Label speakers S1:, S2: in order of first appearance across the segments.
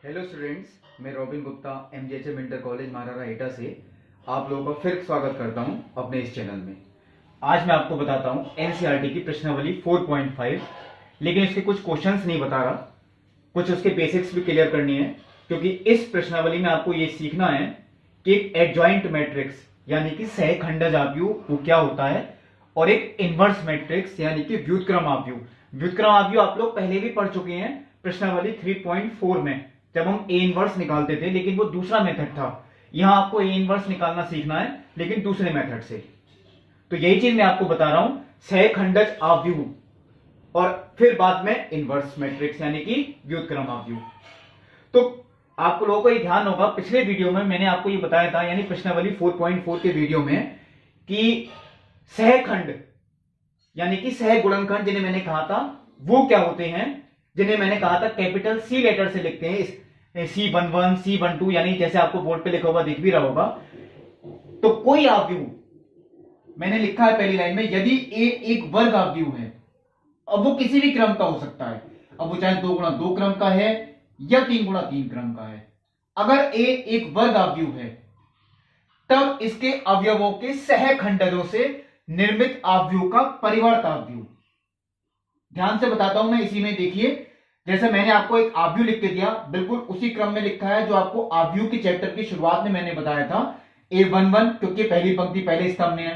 S1: Hello students, मैं Robin Gupta MGHM inter college Maharana Etah से आप लोगों का फिर स्वागत करता हूं अपने इस चैनल में। आज मैं आपको बताता हूं एनसीईआरटी की प्रश्नावली 4.5, लेकिन इसके कुछ क्वेश्चंस नहीं बता रहा, कुछ उसके बेसिक्स भी क्लियर करनी है, क्योंकि इस प्रश्नावली में आपको ये सीखना है कि एक एडजॉइंट मैट्रिक्स यानी कि सहखंडज आव्यूह वो क्या होता है, और एक इनवर्स मैट्रिक्स यानी कि व्युत्क्रम आव्यूह। व्युत्क्रम आव्यूह आप लोग पहले भी पढ़ चुके हैं प्रश्नावली 3.4 में, जब हम ए इनवर्स निकालते थे, लेकिन वो दूसरा मेथड था। यहां आपको ए इनवर्स निकालना सीखना है, लेकिन दूसरे मेथड से। तो यही चीज मैं आपको बता रहा हूं, सहखंडज आव्यूह और फिर बाद में इनवर्स मैट्रिक्स यानी कि व्युत्क्रम आव्यूह। तो आप लोगों को ये ध्यान होगा, पिछले वीडियो में मैंने आपको ये बताया था, यानी प्रश्नावली 4.4 के वीडियो में, कि सहखंड यानी कि सहगुणनखंड जिन्हें मैंने कहा था वो क्या होते हैं, जिन्हें मैंने कहा था कैपिटल सी लेटर से लिखते हैं, C11, C12, यानी जैसे आपको बोर्ड पे लिखा होगा, दिख भी रहा होगा। तो कोई आव्यूह मैंने लिखा है पहली लाइन में, यदि ए एक वर्ग आव्यूह है, अब वो किसी भी क्रम का हो सकता है, अब वो चाहे 2 गुणा 2 क्रम का है या 3 गुणा 3 क्रम का है। अगर ए एक वर्ग आव्यूह है, तब इसके अवयवों के सहखंडजों से निर्मित आव्यूह का परिवर्त आव्यूह। ध्यान से बताता हूं मैं, इसी में देखिए, जैसे मैंने आपको एक आव्यूह लिख के दिया, बिल्कुल उसी क्रम में लिखा है जो आपको आव्यूह की चैप्टर की शुरुआत में मैंने बताया था। A11 क्योंकि पहली पंक्ति पहले स्तंभ में है,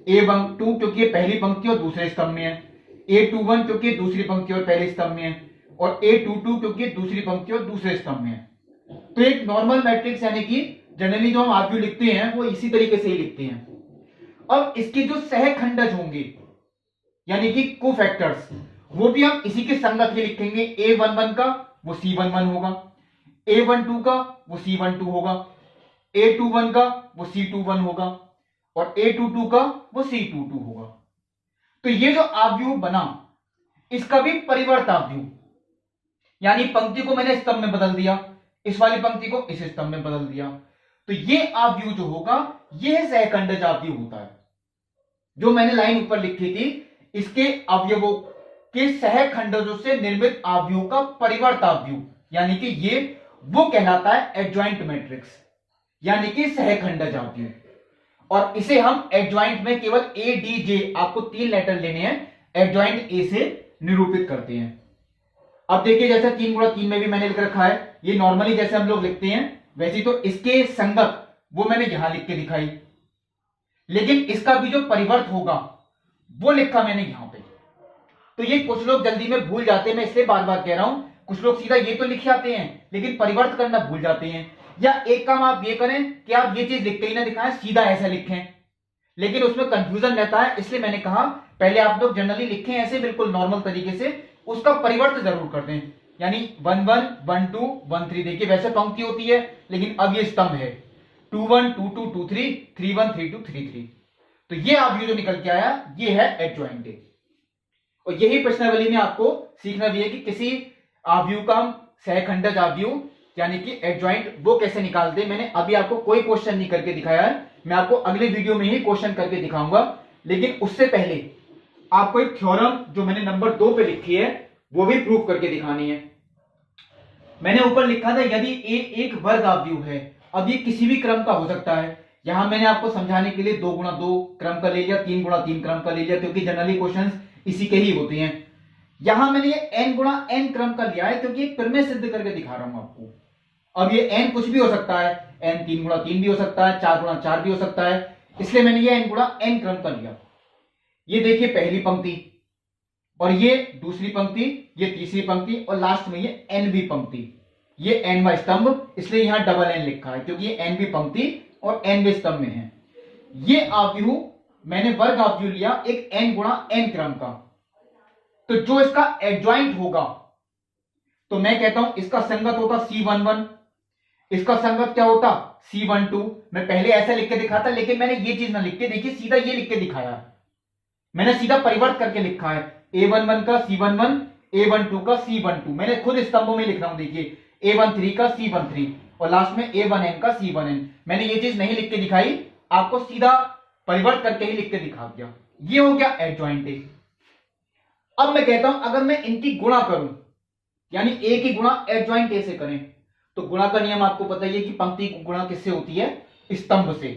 S1: A12 क्योंकि पहली पंक्ति और दूसरे स्तंभ में है, A21 क्योंकि दूसरी पंक्ति और पहले स्तंभ में है, और A22 क्योंकि दूसरी पंक्ति और दूसरे स्तंभ में है। तो एक नॉर्मल मैट्रिक्स यानी कि जनरली जो हम आव्यूह लिखते हैं वो इसी तरीके से ही लिखते हैं। अब इसके जो सहखंडज होंगे यानी कि कोफैक्टर्स, वो भी हम इसी के संगत ही लिखेंगे। A11 का वो C11 होगा, A12 का वो C12 होगा, A21 का वो C21 होगा, और A22 का वो C22 होगा। तो ये जो आव्यूह बना, इसका भी परिवर्त आव्यूह, यानी पंक्ति को मैंने स्तंभ में बदल दिया, इस वाली पंक्ति को इस स्तंभ में बदल दिया, तो ये आव्यूह जो होगा यह सहखंडज आव्यूह होता है। जो मैंने लाइन ऊपर लिखी थी, इसके अवयवों के सहखंडजों से निर्मित आव्यूह का परिवर्त आव्यूह, यानी कि ये वो कहलाता है एडजॉइंट मैट्रिक्स यानी कि सहखंडज आव्यूह। और इसे हम एडजॉइंट में केवल ए डी जे, आपको 3 लेटर लेने हैं, एडजॉइंट ए से निरूपित करते हैं। अब देखिए, जैसे 3 गुणा 3 में भी मैंने लिख रखा है, ये नॉर्मली जैसे हम लोग लिखते हैं वैसे, तो इसके संगत वो मैंने यहां लिख के दिखाई, लेकिन इसका भी जो परिवर्त होगा वो लिखा मैंने यहां पे। तो ये कुछ लोग जल्दी में भूल जाते हैं, मैं इसलिए बार बार कह रहा हूं, कुछ लोग सीधा ये तो लिख आते हैं लेकिन परिवर्त करना भूल जाते हैं। या एक काम आप ये करें कि आप ये चीज लिख के ही ना दिखाएं, सीधा ऐसा लिखें, लेकिन उसमें कंफ्यूजन रहता है, इसलिए मैंने कहा पहले आप लोग जनरली लिखें ऐसे बिल्कुल नॉर्मल तरीके से, उसका परिवर्त जरूर कर दें, यानी 11, 12, 13। देखिए वैसे पंक्ति होती है, लेकिन अब ये स्तंभ है, 21, 22, 23, 31, 32, 33। तो ये आव्यूह जो निकल के आया ये है एडजॉइंट ए। और यही प्रश्नावली में आपको सीखना भी है कि किसी आव्यूह का सहखंडज आव्यूह यानी कि एडजॉइंट वो कैसे निकालते हैं। मैंने अभी आपको कोई क्वेश्चन नहीं करके दिखाया है, मैं आपको अगले वीडियो में ही क्वेश्चन करके दिखाऊंगा, लेकिन उससे पहले आपको एक थ्योरम जो मैंने नंबर 2 पे लिखी है वो भी प्रूव करके दिखानी है। मैंने ऊपर लिखा था यदि ए एक वर्ग आव्यूह है, अब ये किसी भी क्रम का हो सकता है। यहां मैंने आपको समझाने के लिए 2 गुणा 2 क्रम का ले लिया, 3 गुणा 3 क्रम का ले लिया, क्योंकि जनरली क्वेश्चन इसी के ही होते हैं। यहां मैंने ये n गुणा n क्रम का लिया है, क्योंकि एक प्रमेय सिद्ध करके दिखा रहा हूं आपको। अब ये n कुछ भी हो सकता है, n 3 गुणा 3 भी हो सकता है, 4 गुणा 4 भी हो सकता है, इसलिए मैंने ये n गुणा n क्रम का लिया। ये देखिए पहली पंक्ति, और ये दूसरी पंक्ति, ये तीसरी पंक्ति, और लास्ट में ये nवीं पंक्ति, ये nवां स्तंभ, इसलिए यहां डबल n लिखा है, क्योंकि ये nवीं पंक्ति और nवें स्तंभ में है। ये आव्यूह मैंने वर्ग आव्यूह लिया एक n गुणा n क्रम का, तो जो इसका एडजॉइंट होगा, तो मैं कहता हूं इसका संगत होता C11, इसका संगत क्या होता C12। मैं पहले ऐसा लिख के दिखाता, लेकिन मैंने ये चीज ना लिख के, देखिए सीधा ये लिख के दिखाया, मैंने सीधा परिवर्त करके लिखा है, A11 का C11, A12 का C12, मैंने खुद स्तंभों में लिख रहा हूं। देखिए A13 का C13, और लास्ट में A1n का C1n। मैंने ये चीज नहीं लिख के दिखाई, आपको सीधा परिवर्त करके ही लिख के दिखा दिया। ये हो गया एडजॉइंट ए। अब मैं कहता हूं अगर मैं इनकी गुणा करूं, यानी ए की गुणा एडजॉइंट ए से करें, तो गुणा का नियम आपको पता ही है कि पंक्ति की गुणा किससे होती है, स्तंभ से।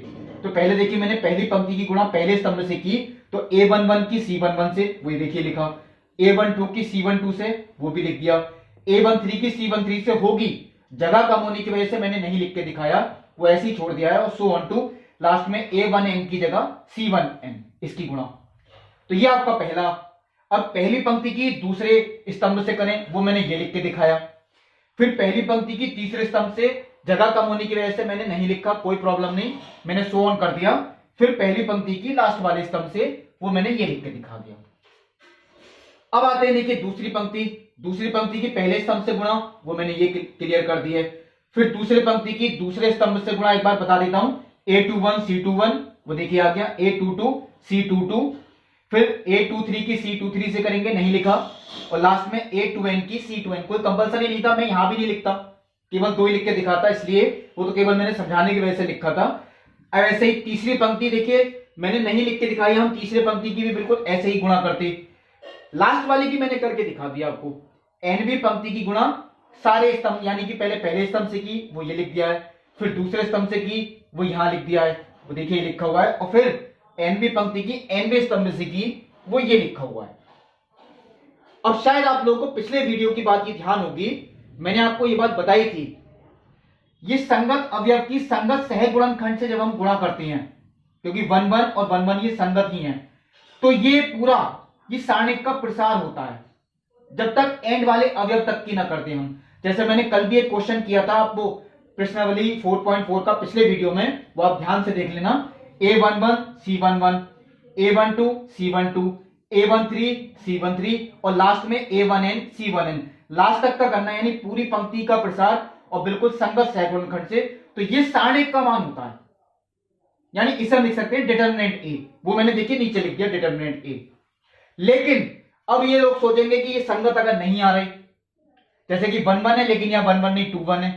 S1: तो पहले देखिए मैंने पहली पंक्ति की गुणा पहले स्तंभ से की, तो A11 की C11 से, वही देखिए लिखा। A12 की C12 से, वो भी लिख दिया। A13 की C13 से होगी, जगह कम होने की वजह से मैंने नहीं लिख के दिखाया, वो ऐसे ही छोड़ दिया है। और सो ऑन टू लास्ट में A1n की जगह C1n इसकी गुणा। तो ये आपका पहला। अब पहली पंक्ति की दूसरे स्तंभ से करें, वो मैंने ये लिख के दिखाया। फिर पहली पंक्ति की तीसरे स्तंभ से, जगह कम होने की वजह से मैंने नहीं लिखा, कोई प्रॉब्लम नहीं, मैंने सो ऑन कर दिया। फिर पहली पंक्ति की लास्ट वाले स्तंभ से, वो मैंने ये लिख के दिखा दिया। अब आते हैं देखिए दूसरी पंक्ति। दूसरी पंक्ति की पहले स्तंभ से गुणा, वो मैंने ये क्लियर कर दी है। फिर दूसरी पंक्ति की दूसरे स्तंभ से गुणा एक बार बता देता हूं, A21 C21, वो देखिए आ गया। A22 C22, फिर A23 की C23 से करेंगे, नहीं लिखा। और लास्ट में A2n की C2n, कोई कंपलसरी नहीं था, मैं यहां भी नहीं लिखता, केवल दो ही लिख के दिखाता, इसलिए वो तो केवल मैंने समझाने की वजह से लिखा था। अब ऐसे ही तीसरी पंक्ति देखिए मैंने नहीं लिख के दिखाई, हम तीसरे पंक्ति की भी बिल्कुल ऐसे ही गुणा करते। लास्ट वाली की मैंने करके दिखा दिया आपको। nवीं पंक्ति की गुणा सारे स्तंभ, यानी कि पहले स्तंभ से की, वो ये लिख दिया है। फिर दूसरे स्तंभ से की, वो यहां लिख दिया है, वो देखिए लिखा हुआ है। और फिर nवीं पंक्ति की nवें स्तंभ से की, वो ये लिखा हुआ है। अब शायद आप लोगों को पिछले वीडियो की बात की ध्यान होगी, मैंने आपको ये बात बताई थी, ये संगत अवयव की संगत सहगुणनखंड से जब हम गुणा करते हैं, क्योंकि 1 1 और 1 1 ये संगत ही हैं, तो ये पूरा ये सारणिक का प्रसार होता है जब तक एंड वाले अवयव तक की ना करते हम। जैसे मैंने कल भी एक क्वेश्चन किया था, आप वो प्रश्नावली 4.4 का पिछले वीडियो में, वो आप ध्यान से देख लेना। A11 C11, A12 C12, A13 C13 और लास्ट में A1n C1n, लास्ट तक का करना है, यानी पूरी पंक्ति का प्रसार और बिल्कुल संगत सहगुणनखंड से। तो ये सारणिक का मान होता है, यानी इसे हम लिख सकते हैं डिटर्मिनेंट A, वो मैंने देखिए नीचे लिख दिया डिटर्मिनेंट A। लेकिन अब ये लोग सोचेंगे कि ये संगत अगर नहीं आ रहे, जैसे कि 1 1 है लेकिन यहाँ 1 1 नहीं 2 1 है,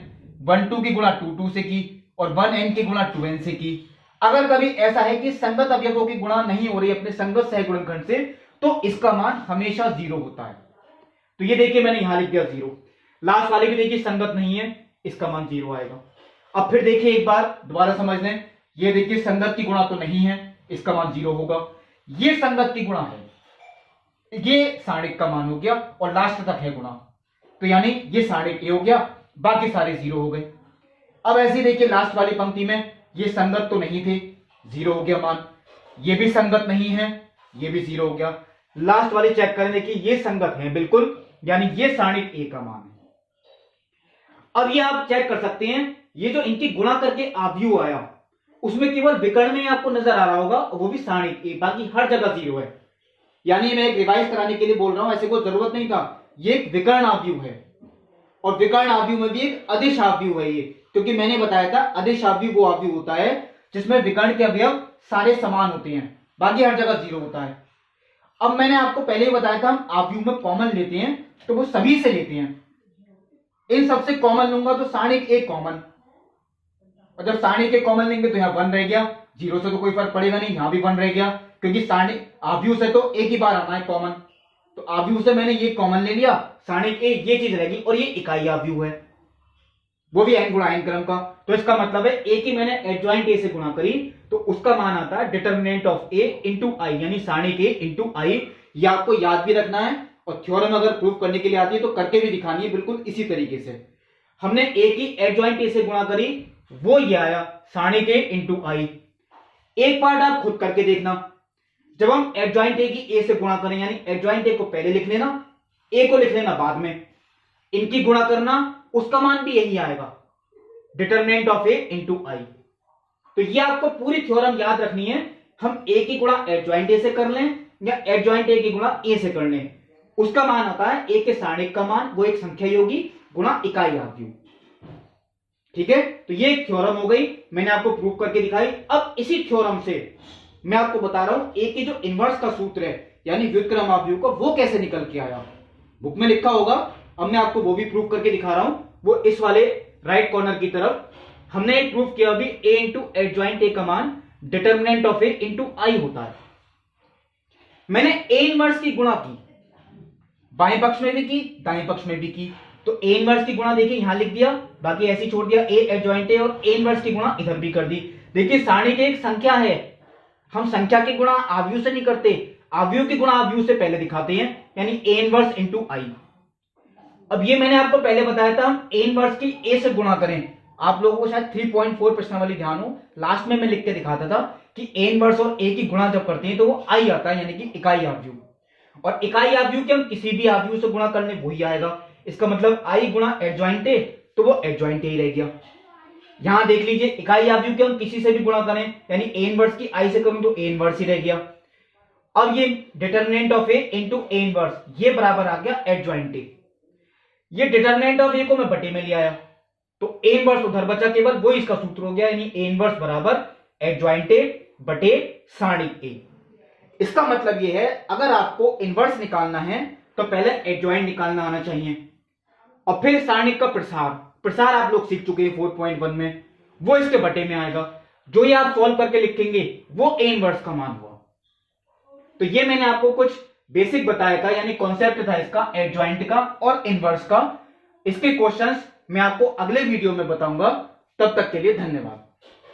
S1: 1 2 की गुणा 2 2 से की और 1 n की गुणा 2 n से की। अगर कभी ऐसा है कि संगत अवयवों की गुणा नहीं हो रही अपने संगत सहगुणनखंड से, तो इसका मान हमेशा 0 होता है। तो ये देखिए मैंने यहां लिख दिया 0। लास्ट वाले भी देखिए संगत नहीं है, इसका मान 0 आएगा। अब फिर देखिए एक बार दोबारा समझ लें, ये देखिए संगत की गुणा तो नहीं है, इसका मान 0 होगा। ये संगत की गुणा है, ये सारणिक का मान हो गया और लास्ट तक है गुणा, तो यानी ये सारणिक A हो गया, बाकी सारे 0 हो गए। अब ऐसे देखिए लास्ट वाली पंक्ति में ये संगत तो नहीं थे, 0 हो गया मान। ये भी संगत नहीं है, ये भी 0 हो गया। लास्ट वाली चेक करें, देखिए ये संगत है बिल्कुल, यानी ये सारणिक A का मान है। अब ये आप चेक कर सकते हैं, ये जो इनकी गुणा करके आव्यूह आया, उसमें केवल विकर्ण में आपको नजर आ रहा होगा, वो भी सारणिक A, बाकी हर जगह 0 है। यानी मैं एक रिवाइज कराने के लिए बोल रहा हूं, ऐसे कोई जरूरत नहीं था। ये एक विकर्ण आव्यूह है और विकर्ण आव्यूह में भी एक अदिश आव्यूह है ये, क्योंकि मैंने बताया था अदिश आव्यूह वो आव्यूह होता है जिसमें विकर्ण के अवयव सारे समान होते हैं, बाकी हर जगह 0 होता है। अब मैंने आपको पहले ही बताया था, हम आव्यूह में कॉमन लेते हैं तो वो सभी से लेते हैं। इन सबसे कॉमन लूंगा तो सारणिक A कॉमन, और जब सारणिक A कॉमन लेंगे तो यहाँ 1 रह गया, 0 से तो कोई फर्क पड़ेगा नहीं, यहां भी 1 रह गया, क्योंकि सारणिक आव्यूह से तो एक ही बार आना है कॉमन, तो आव्यूह से मैंने ये कॉमन ले लिया, सारणिक A ये चीज रहेगी, और ये इकाई आव्यूह है, वो भी n गुणा n क्रम का। तो इसका मतलब है A की मैंने एडजॉइंट A से गुणा करी, तो उसका मान आता है डिटर्मिनेंट ऑफ A इंटू आई, यानी सारणिक A इंटू आई। ये आपको याद भी रखना है, और थ्योरम अगर प्रूव करने के लिए आती है तो करके भी दिखानी है बिल्कुल इसी तरीके से। हमने A की एडजॉइंट A से गुणा करी, वो ये आया सारणिक A इंटू आई। एक पार्ट आप खुद करके देखना, जब हम एडजॉइंट A की A से गुणा करें, यानी एडजॉइंट A को पहले लिख लेना, A को लिख लेना बाद में, इनकी गुणा करना, उसका मान भी यही आएगा, डिटर्मिनेंट ऑफ A इंटू आई। तो ये आपको पूरी थ्योरम याद रखनी है, हम A की गुणा एडजॉइंट A से कर लें या एडजॉइंट A की गुणा A से कर लें, उसका मान आता है A के सारणिक का मान, वो एक संख्या योगी गुणा इकाई आव्यूह। ठीक है, तो ये एक थ्योरम हो गई, मैंने आपको प्रूव करके दिखाई। अब इसी थ्योरम से मैं आपको बता रहा हूं A की जो इनवर्स का सूत्र है, यानी व्युत्क्रम आव्यूह का, वो कैसे निकल के आया। बुक में लिखा होगा, अब मैं आपको वो भी प्रूव करके दिखा रहा हूं। वो इस वाले राइट कॉर्नर की तरफ हमने एक प्रूव किया अभी, A इंटू एडजॉइंट A का मान डिटर्मिनेंट ऑफ A इंटू आई होता है। मैंने A इनवर्स की गुणा की, बाएं पक्ष में भी की दाएं पक्ष में भी की, तो
S2: तो ए इनवर्स की गुणा देखिए यहां लिख दिया, बाकी ऐसे ही छोड़ दिया, ए एडजॉइंट है और ए इनवर्स की गुणा इधर भी कर दी। देखिए सारणी की एक संख्या है, हम संख्या की गुणा आव्यूह से नहीं करते, आव्यूह की गुणा आव्यूह से पहले दिखाते हैं, यानी ए इनवर्स इंटू आई। अब ये मैंने आपको पहले बताया था हम ए इनवर्स की ए से गुणा करें। आप लोगों को शायद 3.4 प्रश्नावली ध्यान हो, लास्ट में मैं लिख के दिखाता था कि ए इनवर्स और ए की गुणा जब करते हैं तो वो आई आता है, यानी कि इकाई आव्यूह। और इकाई आव्यूह के हम किसी भी आव्यूह से गुणा करने वही आएगा। इसका मतलब आई गुणा एडजॉइंट ए, तो वो एडजॉइंट ए ही रह गया। यहां देख लीजिए इकाई आव्यूह के हम किसी से भी गुणा करें, यानी ए इनवर्स की आई से करूं तो ए इनवर्स ही रह गया। अब ये determinant of A into A inverse, ये बराबर आ गया एडजॉइंट ए। ये डिटर्मिनेंट ऑफ ए को मैं बटे में ले आया, तो ए इनवर्स उधर बचा केवल, वो इसका सूत्र हो गया, यानी ए इनवर्स बराबर एडजॉइंट ए बटे सारणी ए। इसका मतलब ये है अगर आपको इनवर्स निकालना है तो पहले एडजॉइंट निकालना आना चाहिए, और फिर सारणी का प्रसार आप लोग सीख चुके हैं 4.1 में, वो इसके बटे में आएगा। जो ये आप सॉल्व करके लिखेंगे वो ए इनवर्स का मान हुआ। तो ये मैंने आपको कुछ बेसिक बताया था, यानी कॉन्सेप्ट था इसका, एडजॉइंट का और इनवर्स का। इसके क्वेश्चंस मैं आपको अगले वीडियो में बताऊंगा। तब तक के लिए धन्यवाद।